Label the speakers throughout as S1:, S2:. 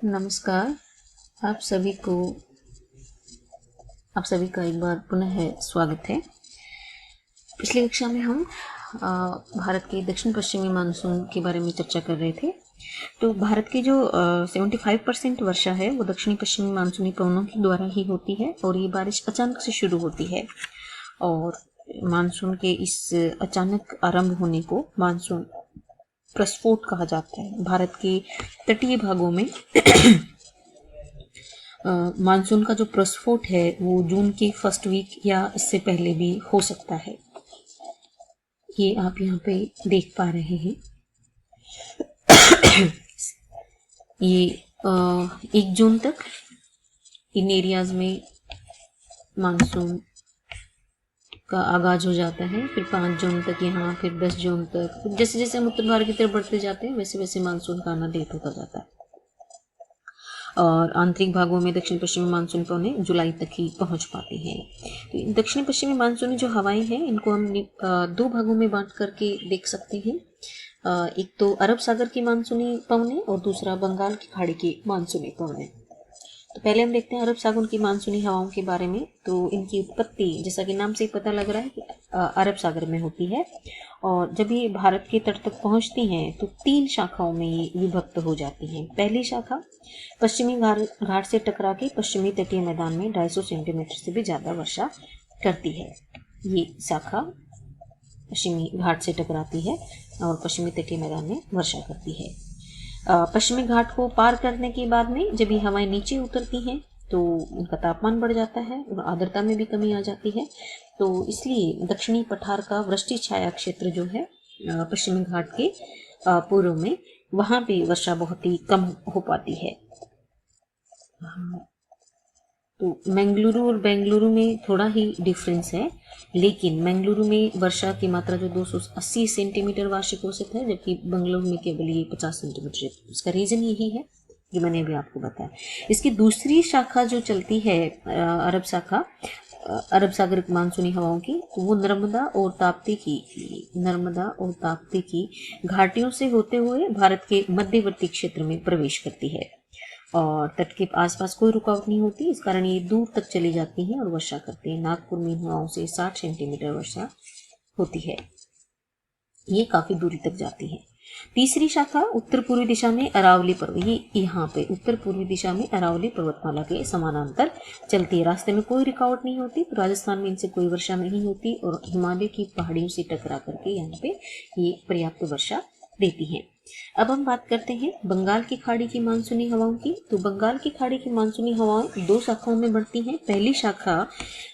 S1: नमस्कार। आप सभी को आप सभी का एक बार पुनः स्वागत है। पिछली कक्षा में हम भारत के दक्षिण पश्चिमी मानसून के बारे में चर्चा कर रहे थे। तो भारत की जो 75% वर्षा है वो दक्षिणी पश्चिमी मानसूनी पवनों के द्वारा ही होती है और ये बारिश अचानक से शुरू होती है और मानसून के इस अचानक आरंभ होने को मानसून प्रस्फोट कहा जाता है। भारत के तटीय भागों में मानसून का जो प्रस्फोट है वो जून के फर्स्ट वीक या इससे पहले भी हो सकता है। ये आप यहाँ पे देख पा रहे हैं। ये 1 जून तक इन एरियाज में मानसून का आगाज हो जाता है, फिर 5 जून तक यहाँ, फिर 10 जून तक। जैसे जैसे हम उत्तर भारत की तरफ बढ़ते जाते हैं वैसे वैसे मानसून का आना लेट होता जाता है और आंतरिक भागों में दक्षिण पश्चिमी मानसून पवनें जुलाई तक ही पहुंच पाती हैं। तो दक्षिण पश्चिमी मानसूनी जो हवाएं हैं इनको हम 2 भागों में बांट करके देख सकते हैं। एक तो अरब सागर की मानसूनी पवनें और दूसरा बंगाल की खाड़ी की मानसूनी पवनें। तो पहले हम देखते हैं अरब सागर की मानसूनी हवाओं के बारे में। तो इनकी उत्पत्ति जैसा कि नाम से ही पता लग रहा है कि अरब सागर में होती है और जब ये भारत के तट तक पहुंचती हैं तो 3 शाखाओं में ये विभक्त हो जाती हैं। पहली शाखा पश्चिमी घाट से टकरा के पश्चिमी तटीय मैदान में 250 सेंटीमीटर से भी ज़्यादा वर्षा करती है। ये शाखा पश्चिमी घाट से टकराती है और पश्चिमी तटीय मैदान में वर्षा करती है। पश्चिमी घाट को पार करने के बाद में जब ये हवाएं नीचे उतरती हैं तो उनका तापमान बढ़ जाता है और आर्द्रता में भी कमी आ जाती है। तो इसलिए दक्षिणी पठार का वृष्टि छाया क्षेत्र जो है पश्चिमी घाट के पूर्व में, वहां पे वर्षा बहुत ही कम हो पाती है। तो मंगलुरु और बेंगलुरु में थोड़ा ही डिफरेंस है, लेकिन मंगलुरु में वर्षा की मात्रा जो 280 सेंटीमीटर वार्षिक औसत है, जबकि बेंगलुरु में केवल ये 50 सेंटीमीटर है। इसका रीजन यही है जो मैंने अभी आपको बताया। इसकी दूसरी शाखा जो चलती है अरब शाखा, अरब सागर मानसूनी हवाओं की, वो नर्मदा और ताप्ती की घाटियों से होते हुए भारत के मध्यवर्ती क्षेत्र में प्रवेश करती है और तट के आसपास कोई रुकावट नहीं होती। इस कारण ये दूर तक चली जाती हैं और वर्षा करती हैं। नागपुर में हवाओं से 60 सेंटीमीटर वर्षा होती है। ये काफी दूरी तक जाती है। तीसरी शाखा उत्तर पूर्वी दिशा में अरावली पर्वत, ये यहाँ पे उत्तर पूर्वी दिशा में अरावली पर्वतमाला के समानांतर चलती है। रास्ते में कोई रुकावट नहीं होती, तो राजस्थान में इनसे कोई वर्षा नहीं होती और हिमालय की पहाड़ियों से टकरा करके यहाँ पे ये पर्याप्त वर्षा देती हैं। अब हम बात करते हैं बंगाल की खाड़ी की मानसूनी हवाओं की। तो बंगाल की खाड़ी की मानसूनी हवाएं 2 शाखाओं में बढ़ती हैं। पहली शाखा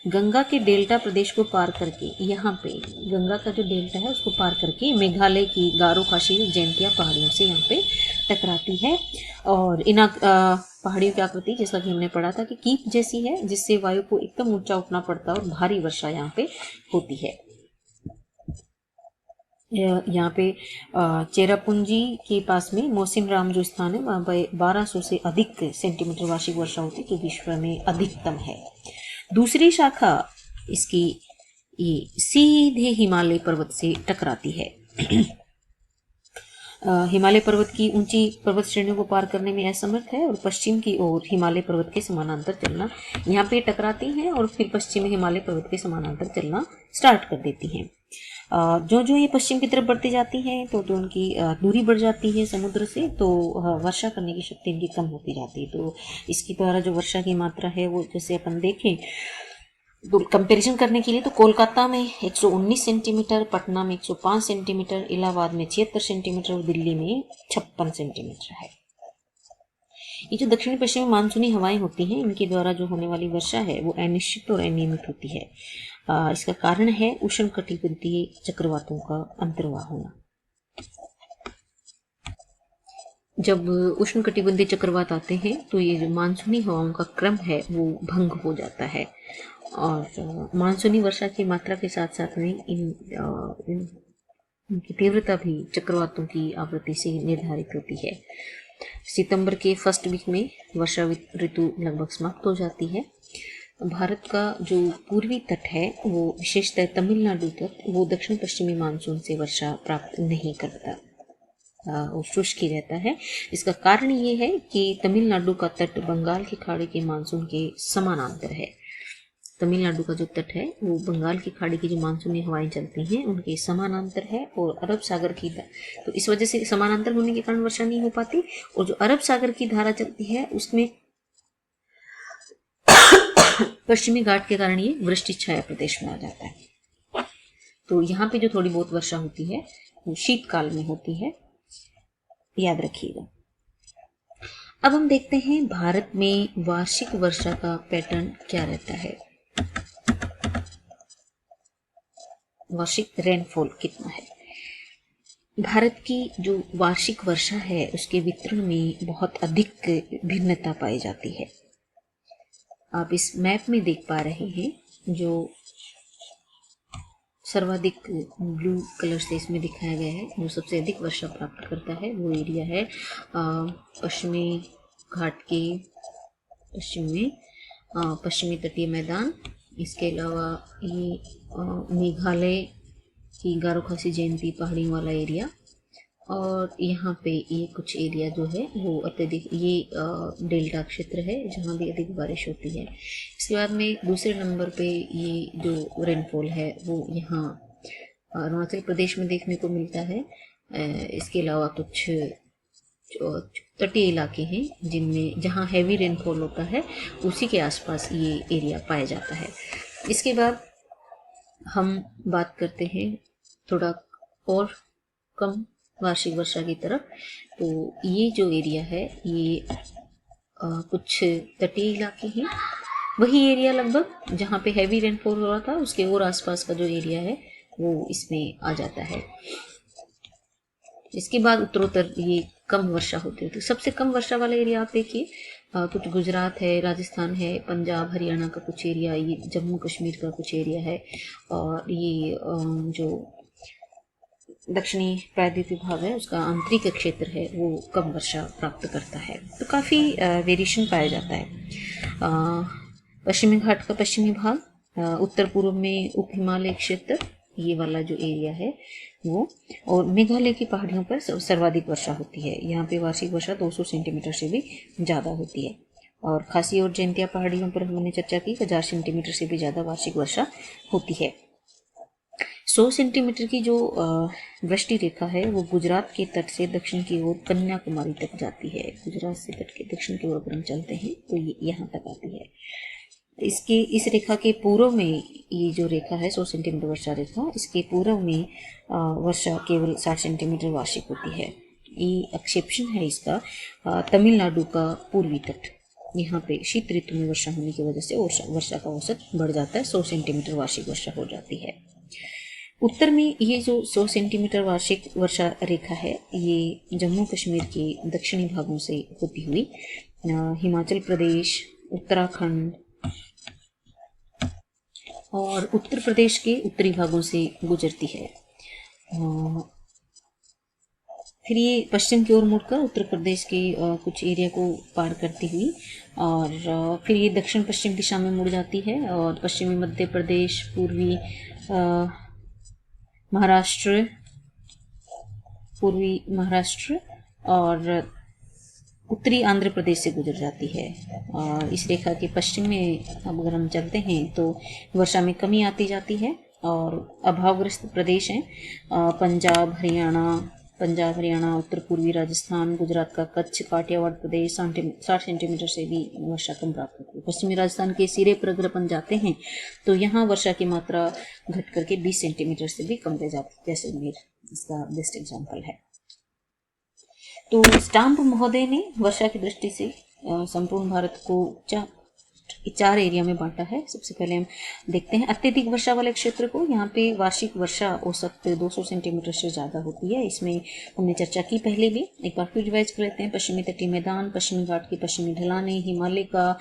S1: गंगा के डेल्टा प्रदेश को पार करके, यहाँ पे गंगा का जो डेल्टा है उसको पार करके मेघालय की गारो खासी जैंतिया पहाड़ियों से यहाँ पे टकराती है और इन पहाड़ियों की आकृति जैसा कि हमने पढ़ा था कि कीप जैसी है, जिससे वायु को एकदम ऊंचा उठना पड़ता है और भारी वर्षा यहाँ पे होती है। यहाँ पे चेरापूंजी के पास में मोसिन राम जो स्थान है वहाँ पे 1200 से अधिक सेंटीमीटर वार्षिक वर्षा होती है, जो विश्व में अधिकतम है। दूसरी शाखा इसकी ये सीधे हिमालय पर्वत से टकराती है। हिमालय पर्वत की ऊंची पर्वत श्रेणियों को पार करने में असमर्थ है और पश्चिम की ओर हिमालय पर्वत के समानांतर चलना, यहाँ पे टकराती हैं और फिर पश्चिम हिमालय पर्वत के समानांतर चलना स्टार्ट कर देती हैं। जो जो ये पश्चिम की तरफ बढ़ती जाती हैं तो उनकी दूरी बढ़ जाती है समुद्र से, तो वर्षा करने की शक्ति इनकी कम होती जाती है। तो इसके द्वारा जो वर्षा की मात्रा है वो जैसे अपन देखें तो कंपैरिजन करने के लिए, तो कोलकाता में 119 सेंटीमीटर, पटना में 105 सेंटीमीटर, इलाहाबाद में 76 सेंटीमीटर और दिल्ली में 56 सेंटीमीटर है। ये जो दक्षिणी पश्चिमी मानसूनी हवाएं होती हैं इनके द्वारा जो होने वाली वर्षा है वो अनिश्चित और अनियमित होती है। इसका कारण है उष्णकटिबंधीय चक्रवातों का अंतर्वाह होना। जब उष्णकटिबंधीय चक्रवात आते हैं तो ये जो मानसूनी हवाओं का क्रम है वो भंग हो जाता है और मानसूनी वर्षा की मात्रा के साथ साथ में इनकी तीव्रता भी चक्रवातों की आवृत्ति से निर्धारित होती है। सितंबर के फर्स्ट वीक में वर्षा ऋतु लगभग समाप्त हो जाती है। भारत का जो पूर्वी तट है वो विशेषतः तमिलनाडु तक वो दक्षिण पश्चिमी मानसून से वर्षा प्राप्त नहीं करता। और शुष्क ही रहता है। इसका कारण ये है कि तमिलनाडु का तट बंगाल की खाड़ी के मानसून के समानांतर है। तमिलनाडु का जो तट है वो बंगाल की खाड़ी की जो मानसूनी हवाएं चलती हैं उनके समानांतर है, और अरब सागर की तो इस वजह से समानांतर होने के कारण वर्षा नहीं हो पाती, और जो अरब सागर की धारा चलती है उसमें पश्चिमी घाट के कारण ये वृष्टि छाया प्रदेश में आ जाता है। तो यहाँ पे जो थोड़ी बहुत वर्षा होती है वो शीतकाल में होती है, याद रखिएगा। अब हम देखते हैं भारत में वार्षिक वर्षा का पैटर्न क्या रहता है। वार्षिक रेनफॉल कितना है। भारत की जो वार्षिक वर्षा है उसके वितरण में बहुत अधिक भिन्नता पाई जाती है। आप इस मैप में देख पा रहे हैं, जो सर्वाधिक ब्लू कलर से इसमें दिखाया गया है, जो सबसे अधिक वर्षा प्राप्त करता है वो एरिया है पश्चिमी घाट के पश्चिम में पश्चिमी तटीय मैदान। इसके अलावा ये मेघालय की गारो खासी जयंती पहाड़ियों वाला एरिया, और यहाँ पे ये कुछ एरिया जो है वो अत्यधिक ये डेल्टा क्षेत्र है जहाँ भी अधिक बारिश होती है। इसके बाद में दूसरे नंबर पे ये जो रेनफॉल है वो यहाँ अरुणाचल प्रदेश में देखने को मिलता है। इसके अलावा कुछ तटीय इलाके हैं जिनमें जहाँ हैवी रेनफॉल होता है उसी के आसपास ये एरिया पाया जाता है। इसके बाद हम बात करते हैं थोड़ा और कम वार्षिक वर्षा की तरफ। तो ये जो एरिया है ये कुछ तटीय इलाके हैं, वही एरिया लगभग जहाँ पे हैवी रेनफॉल हो रहा था उसके और आसपास का जो एरिया है वो इसमें आ जाता है। इसके बाद उत्तरोत्तर ये कम वर्षा होती है। तो सबसे कम वर्षा वाला एरिया आप देखिए, कुछ गुजरात है, राजस्थान है, पंजाब हरियाणा का कुछ एरिया, ये जम्मू कश्मीर का कुछ एरिया है, और ये जो दक्षिणी प्रायद्वीपीय भाग है उसका आंतरिक क्षेत्र है वो कम वर्षा प्राप्त करता है। तो काफ़ी वेरिएशन पाया जाता है। पश्चिमी घाट का पश्चिमी भाग, उत्तर पूर्व में उप हिमालय क्षेत्र, ये वाला जो एरिया है वो, और मेघालय की पहाड़ियों पर सर्वाधिक वर्षा होती है। यहाँ पे वार्षिक वर्षा 200 सेंटीमीटर से भी ज़्यादा होती है। और खासी और जयंतिया पहाड़ियों पर हमने चर्चा की 1000 सेंटीमीटर से भी ज़्यादा वार्षिक वर्षा होती है। 100 सेंटीमीटर की जो वृष्टि रेखा है वो गुजरात के तट से दक्षिण की ओर कन्याकुमारी तक जाती है। गुजरात से तट के दक्षिण की ओर अगर हम चलते हैं तो ये यहाँ तक आती है। इस रेखा के पूर्व में ये जो रेखा है 100 सेंटीमीटर वर्षा रेखा, इसके पूर्व में वर्षा केवल 60 सेंटीमीटर वार्षिक होती है। ये एक्सेप्शन है इसका तमिलनाडु का पूर्वी तट। यहाँ पे शीत ऋतु में वर्षा होने की वजह से वर्षा का औसत बढ़ जाता है, 100 सेंटीमीटर वार्षिक वर्षा हो जाती है। उत्तर में ये जो 100 सेंटीमीटर वार्षिक वर्षा रेखा है ये जम्मू कश्मीर के दक्षिणी भागों से होती हुई हिमाचल प्रदेश, उत्तराखंड और उत्तर प्रदेश के उत्तरी भागों से गुजरती है। फिर ये पश्चिम की ओर मुड़कर उत्तर प्रदेश के कुछ एरिया को पार करती हुई और फिर ये दक्षिण पश्चिम दिशा में मुड़ जाती है और पश्चिमी मध्य प्रदेश, पूर्वी महाराष्ट्र और उत्तरी आंध्र प्रदेश से गुजर जाती है। और इस रेखा के पश्चिम में अगर हम चलते हैं तो वर्षा में कमी आती जाती है और अभावग्रस्त प्रदेश हैं पंजाब हरियाणा, उत्तर पूर्वी राजस्थान, गुजरात का कच्छ, काठियावाड़ प्रदेश 60 सेंटीमीटर से भी वर्षा कम प्राप्त होती है। पश्चिमी राजस्थान के सिरे पर अगर अपन जाते हैं तो यहाँ वर्षा की मात्रा घट करके 20 सेंटीमीटर से भी कम रह जाती है। जैसलमेर इसका बेस्ट एग्जाम्पल है। तो स्टाम्प महोदय ने वर्षा की दृष्टि से संपूर्ण भारत को 4 एरिया में बांटा है। सबसे पहले हम देखते हैं अत्यधिक वर्षा वाले क्षेत्र को। यहाँ पे वार्षिक वर्षा औसत 200 सेंटीमीटर से ज़्यादा होती है। इसमें हमने चर्चा की पहले भी, एक बार फिर रिवाइज कर लेते हैं। पश्चिमी तटीय मैदान, पश्चिमी घाट की पश्चिमी ढलानें, हिमालय का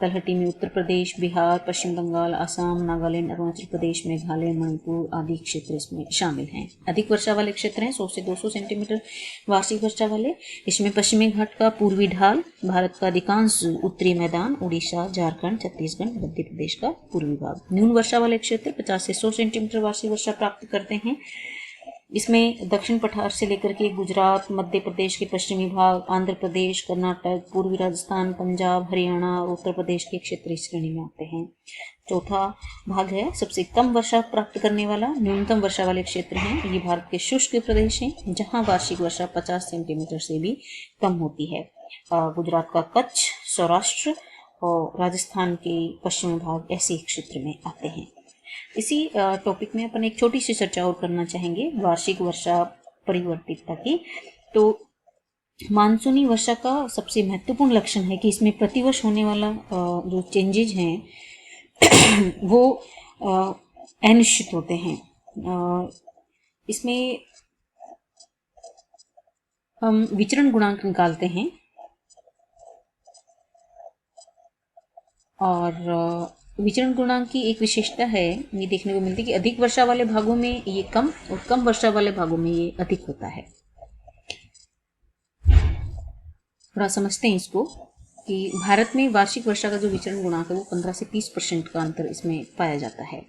S1: तलहटी में उत्तर प्रदेश, बिहार, पश्चिम बंगाल, असम, नागालैंड, अरुणाचल प्रदेश, मेघालय, मणिपुर आदि क्षेत्र इसमें शामिल हैं। अधिक वर्षा वाले क्षेत्र हैं 100 से 200 सेंटीमीटर वार्षिक वर्षा वाले। इसमें पश्चिमी घाट का पूर्वी ढाल, भारत का अधिकांश उत्तरी मैदान, उड़ीसा, झारखंड, छत्तीसगढ़, मध्य प्रदेश का पूर्वी भाग। न्यून वर्षा वाले क्षेत्र 50 से 100 सेंटीमीटर वार्षिक वर्षा प्राप्त करते हैं। इसमें दक्षिण पठार से लेकर के गुजरात, मध्य प्रदेश के पश्चिमी भाग, आंध्र प्रदेश, कर्नाटक, पूर्वी राजस्थान, पंजाब, हरियाणा और उत्तर प्रदेश के क्षेत्र इस श्रेणी में आते हैं। चौथा भाग है सबसे कम वर्षा प्राप्त करने वाला, न्यूनतम वर्षा वाले क्षेत्र हैं। ये भारत के शुष्क प्रदेश हैं जहां वार्षिक वर्षा 50 सेंटीमीटर से भी कम होती है। गुजरात का कच्छ, सौराष्ट्र और राजस्थान के पश्चिमी भाग ऐसे क्षेत्र में आते हैं। इसी टॉपिक में अपन एक छोटी सी चर्चा और करना चाहेंगे वार्षिक वर्षा परिवर्तितता की। तो मानसूनी वर्षा का सबसे महत्वपूर्ण लक्षण है कि इसमें प्रतिवर्ष होने वाला जो चेंजेज हैं वो अनिश्चित होते हैं। इसमें हम विचरण गुणांक निकालते हैं और विचरण गुणांक की एक विशेषता है, ये देखने को मिलती है कि अधिक वर्षा वाले भागों में ये कम और कम वर्षा वाले भागों में ये अधिक होता है। थोड़ा समझते हैं इसको कि भारत में वार्षिक वर्षा का जो विचरण गुणांक है वो 15 से 30% का अंतर इसमें पाया जाता है।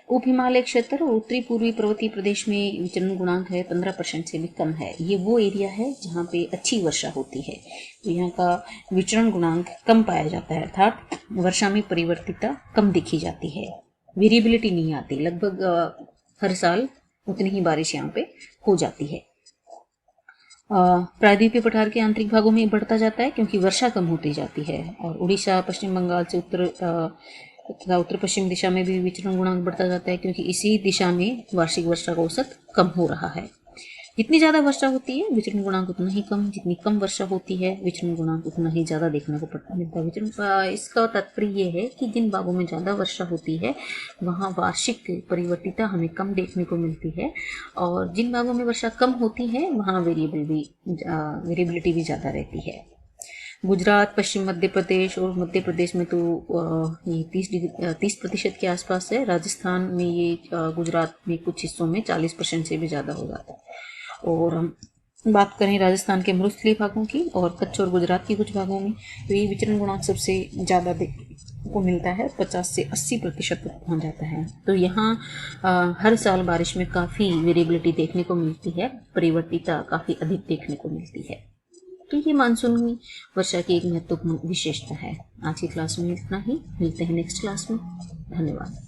S1: उप हिमालय क्षेत्र और उत्तरी पूर्वी पर्वतीय प्रदेश में विचरण गुणांक है 15% से भी कम है। ये वो एरिया है जहाँ पे अच्छी वर्षा होती है, तो यहाँ का विचरण गुणांक कम पाया जाता है, अर्थात वर्षा में परिवर्तितता कम दिखी जाती है, वेरिएबिलिटी नहीं आती, लगभग हर साल उतनी ही बारिश यहाँ पे हो जाती है। प्रायद्वीपीय पठार के आंतरिक भागों में बढ़ता जाता है क्योंकि वर्षा कम होती जाती है, और उड़ीसा, पश्चिम बंगाल से उत्तर पश्चिम दिशा में भी विचरण गुणांक बढ़ता जाता है क्योंकि इसी दिशा में वार्षिक वर्षा का औसत कम हो रहा है। जितनी ज़्यादा वर्षा होती है विचरण गुणांक उतना ही कम, जितनी कम वर्षा होती है विचरण गुणांक उतना ही ज़्यादा देखने को मिलता है। विचरण इसका तात्पर्य ये है कि जिन भागों में ज़्यादा वर्षा होती है वहाँ वार्षिक परिवर्तितता हमें कम देखने को मिलती है, और जिन भागों में वर्षा कम होती है वहाँ वेरिएबिलिटी भी ज़्यादा रहती है। गुजरात, पश्चिम मध्य प्रदेश और मध्य प्रदेश में तो ये 30% के आसपास है। राजस्थान में ये गुजरात में कुछ हिस्सों में 40% से भी ज़्यादा हो जाता है। और हम बात करें राजस्थान के मरुस्थलीय भागों की और कच्छ और गुजरात के कुछ भागों में, तो ये विचरण गुणांक सबसे ज़्यादा को मिलता है, 50 से 80% तक पहुँच जाता है। तो यहाँ हर साल बारिश में काफ़ी वेरिएबिलिटी देखने को मिलती है, परिवर्तितता काफ़ी अधिक देखने को मिलती है। तो ये मानसूनी वर्षा की एक महत्वपूर्ण विशेषता है। आज की क्लास में इतना ही, मिलते हैं नेक्स्ट क्लास में। धन्यवाद।